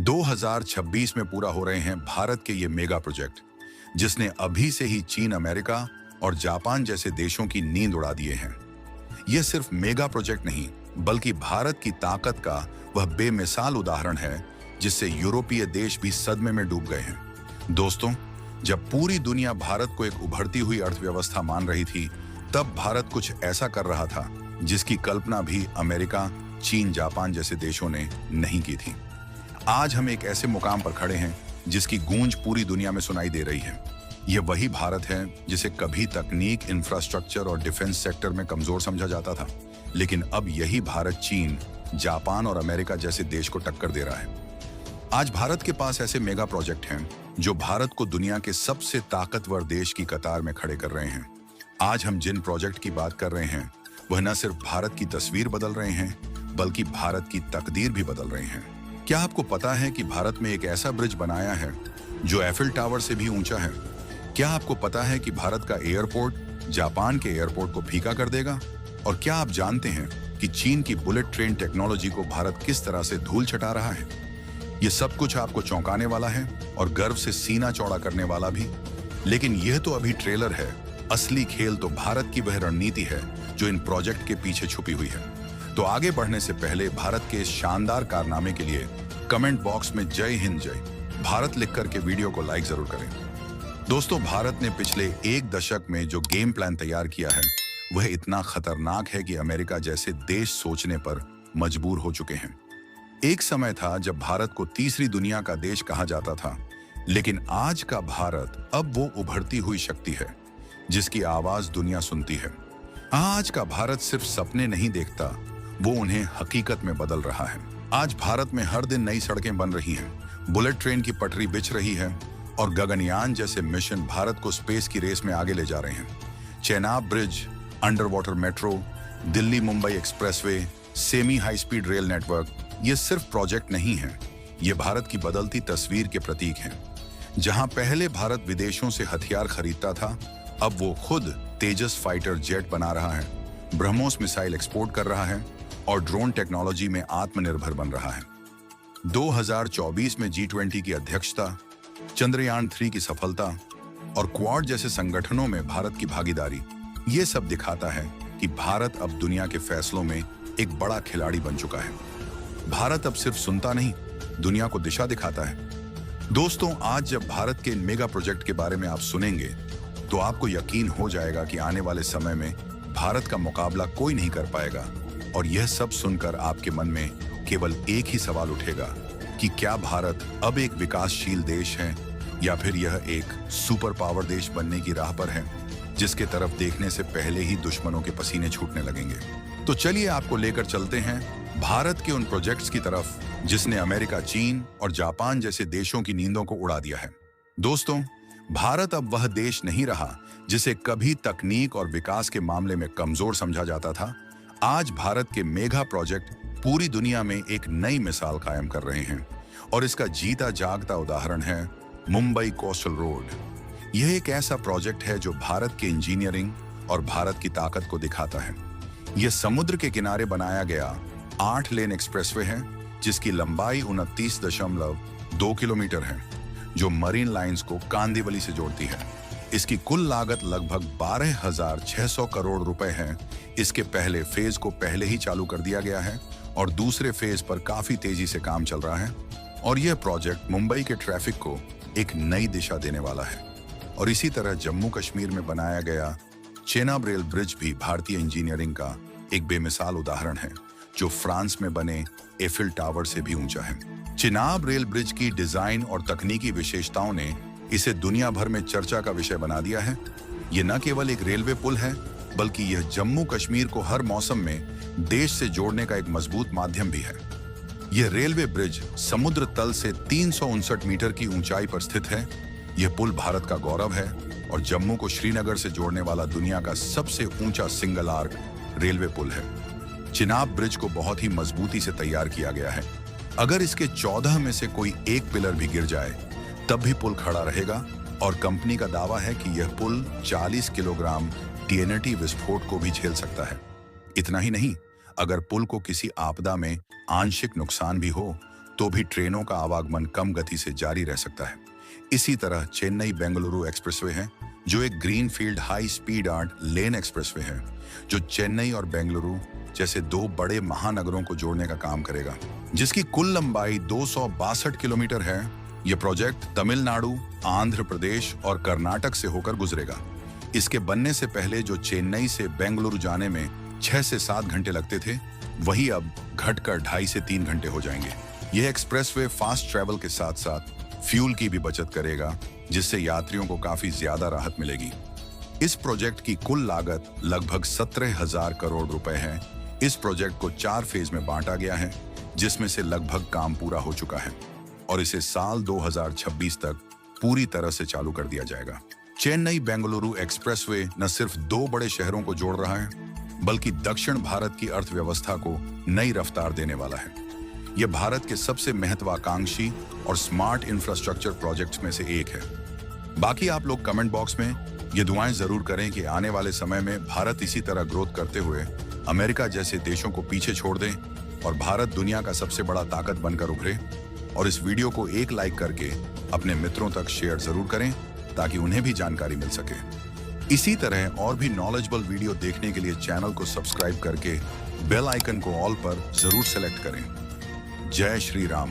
2026 में पूरा हो रहे हैं भारत के ये मेगा प्रोजेक्ट, जिसने अभी से ही चीन, अमेरिका और जापान जैसे देशों की नींद उड़ा दिए हैं। यह सिर्फ मेगा प्रोजेक्ट नहीं, बल्कि भारत की ताकत का वह बेमिसाल उदाहरण है जिससे यूरोपीय देश भी सदमे में डूब गए हैं। दोस्तों, जब पूरी दुनिया भारत को एक उभरती हुई अर्थव्यवस्था मान रही थी, तब भारत कुछ ऐसा कर रहा था जिसकी कल्पना भी अमेरिका, चीन, जापान जैसे देशों ने नहीं की थी। आज हम एक ऐसे मुकाम पर खड़े हैं जिसकी गूंज पूरी दुनिया में सुनाई दे रही है। यह वही भारत है जिसे कभी तकनीक, इंफ्रास्ट्रक्चर और डिफेंस सेक्टर में कमजोर समझा जाता था, लेकिन अब यही भारत चीन, जापान और अमेरिका जैसे देश को टक्कर दे रहा है। आज भारत के पास ऐसे मेगा प्रोजेक्ट हैं जो भारत को दुनिया के सबसे ताकतवर देश की कतार में खड़े कर रहे हैं। आज हम जिन प्रोजेक्ट की बात कर रहे हैं, वह न सिर्फ भारत की तस्वीर बदल रहे हैं, बल्कि भारत की तकदीर भी बदल रहे हैं। क्या आपको पता है कि भारत में एक ऐसा ब्रिज बनाया है जो एफिल टावर से भी ऊंचा है? क्या आपको पता है कि भारत का एयरपोर्ट जापान के एयरपोर्ट को फीका कर देगा? और क्या आप जानते हैं कि चीन की बुलेट ट्रेन टेक्नोलॉजी को भारत किस तरह से धूल चटा रहा है? ये सब कुछ आपको चौंकाने वाला है और गर्व से सीना चौड़ा करने वाला भी। लेकिन यह तो अभी ट्रेलर है। असली खेल तो भारत की वह रणनीति है जो इन प्रोजेक्ट के पीछे छुपी हुई है। तो आगे बढ़ने से पहले भारत के इस शानदार कारनामे के लिए कमेंट बॉक्स में जय हिंद, जय भारत लिख करके वीडियो को लाइक जरूर करें। दोस्तों, भारत ने पिछले एक दशक में जो गेम प्लान तैयार किया है, वह इतना खतरनाक है कि अमेरिका जैसे देश सोचने पर मजबूर हो चुके हैं। एक समय था जब भारत को तीसरी दुनिया का देश कहा जाता था, लेकिन आज का भारत अब वो उभरती हुई शक्ति है जिसकी आवाज दुनिया सुनती है। आज का भारत सिर्फ सपने नहीं देखता, वो उन्हें हकीकत में बदल रहा है। आज भारत में हर दिन नई सड़कें बन रही हैं, बुलेट ट्रेन की पटरी बिछ रही है और गगनयान जैसे मिशन भारत को स्पेस की रेस में आगे ले जा रहे हैं। Chenab bridge, under water metro, Delhi Mumbai expressway, semi high speed rail network, ये सिर्फ प्रोजेक्ट नहीं है, ये भारत की बदलती तस्वीर के प्रतीक हैं। जहां पहले भारत विदेशों से हथियार खरीदता था, अब वो खुद तेजस फाइटर जेट बना रहा है, ब्रह्मोस मिसाइल एक्सपोर्ट कर रहा है और ड्रोन टेक्नोलॉजी में आत्मनिर्भर बन रहा है। 2024 में G20 की अध्यक्षता, चंद्रयान 3 की सफलता और क्वाड जैसे संगठनों में भारत की भागीदारी, ये सब दिखाता है कि भारत अब दुनिया के फैसलों में एक बड़ा खिलाड़ी बन चुका है। भारत अब सिर्फ सुनता नहीं, दुनिया को दिशा दिखाता है। दोस्तों, आज जब भारत के इन मेगा प्रोजेक्ट के बारे में आप सुनेंगे, तो आपको यकीन हो जाएगा कि आने वाले समय में भारत का मुकाबला कोई नहीं कर पाएगा। और यह सब सुनकर आपके मन में केवल एक ही सवाल उठेगा कि क्या भारत अब एक विकासशील देश है या फिर यह एक सुपर पावर देश बनने की राह पर है, जिसके तरफ देखने से पहले ही दुश्मनों के पसीने छूटने लगेंगे। तो चलिए आपको लेकर चलते हैं भारत के उन प्रोजेक्ट्स की तरफ जिसने अमेरिका, चीन और जापान जैसे देशों की नींदों को उड़ा दिया है। दोस्तों, भारत अब वह देश नहीं रहा जिसे कभी तकनीक और विकास के मामले में कमजोर समझा जाता था। आज भारत के मेगा प्रोजेक्ट पूरी दुनिया में एक नई मिसाल कायम कर रहे हैं और इसका जीता जागता उदाहरण है मुंबई कोस्टल रोड। यह एक ऐसा प्रोजेक्ट है जो भारत के इंजीनियरिंग और भारत की ताकत को दिखाता है। यह समुद्र के किनारे बनाया गया 8 लेन एक्सप्रेसवे है जिसकी लंबाई 29.2 किलोमीटर है, जो मरीन लाइंस को कांदिवली से जोड़ती है। इसकी कुल लागत लगभग 12,600 करोड़ रुपए है। इसके पहले फेज को पहले ही चालू कर दिया गया है और दूसरे फेज पर काफी तेजी से काम चल रहा है। और यह प्रोजेक्ट मुंबई के ट्रैफिक को एक नई दिशा देने वाला है। और इसी तरह जम्मू कश्मीर में बनाया गया चेनाब रेल ब्रिज भी भारतीय इंजीनियरिंग का एक बेमिसाल उदाहरण है, जो फ्रांस में बने एफिल टावर से भी ऊंचा है। चेनाब रेल ब्रिज की डिजाइन और तकनीकी विशेषताओं ने इसे दुनिया भर में चर्चा का विषय बना दिया है। यह न केवल एक रेलवे पुल है, बल्कि यह जम्मू कश्मीर को हर मौसम में देश से जोड़ने का एक मजबूत माध्यम भी है। यह रेलवे ब्रिज समुद्र तल से 359 मीटर की ऊंचाई पर स्थित है। यह पुल भारत का गौरव है और जम्मू को श्रीनगर से जोड़ने वाला दुनिया का सबसे ऊंचा सिंगल आर्क रेलवे पुल है। चिनाब ब्रिज को बहुत ही मजबूती से तैयार किया गया है। अगर इसके 14 में से कोई एक पिलर भी गिर जाए, तब भी पुल खड़ा रहेगा। और कंपनी का दावा है कि यह पुल 40 किलोग्राम TNT विस्फोट को भी झेल सकता है। इतना ही नहीं, अगर पुल को किसी आपदा में आंशिक नुकसान भी हो, तो भी ट्रेनों का आवागमन कम गति से जारी रह सकता है। इसी तरह चेन्नई बेंगलुरु एक्सप्रेसवे है, जो एक ग्रीनफील्ड हाई स्पीड 8 लेन एक्सप्रेसवे है, जो चेन्नई और बेंगलुरु जैसे दो बड़े महानगरों को जोड़ने का काम करेगा, जिसकी कुल लंबाई 262 किलोमीटर है। यह प्रोजेक्ट तमिलनाडु, आंध्र प्रदेश और कर्नाटक से होकर गुजरेगा। इसके बनने से पहले जो चेन्नई से बेंगलुरु जाने में 6 से 7 घंटे लगते थे, वही अब घटकर 2.5 से 3 घंटे हो जाएंगे। यह एक्सप्रेसवे फास्ट ट्रैवल के साथ साथ फ्यूल की भी बचत करेगा, जिससे यात्रियों को काफी ज्यादा राहत मिलेगी। इस प्रोजेक्ट की कुल लागत लगभग 17,000 करोड़ रुपए है। इस प्रोजेक्ट को 4 फेज में बांटा गया है, जिसमें से लगभग काम पूरा हो चुका है और इसे साल 2026 तक पूरी तरह से चालू कर दिया जाएगा। चेन्नई बेंगलुरु एक्सप्रेसवे न सिर्फ 2 बड़े शहरों को जोड़ रहा है, बल्कि दक्षिण भारत की अर्थव्यवस्था को नई रफ्तार देने वाला है। यह भारत के सबसे महत्वाकांक्षी और स्मार्ट इंफ्रास्ट्रक्चर प्रोजेक्ट्स में से एक है। बाकी आप लोग कमेंट बॉक्स में ये दुआएं जरूर करें कि आने वाले समय में भारत इसी तरह ग्रोथ करते हुए अमेरिका जैसे देशों को पीछे छोड़ दें और भारत दुनिया का सबसे बड़ा ताकत बनकर उभरे। और इस वीडियो को एक लाइक करके अपने मित्रों तक शेयर जरूर करें, ताकि उन्हें भी जानकारी मिल सके। इसी तरह और भी नॉलेजेबल वीडियो देखने के लिए चैनल को सब्सक्राइब करके बेल आइकन को ऑल पर जरूर सेलेक्ट करें। जय श्री राम।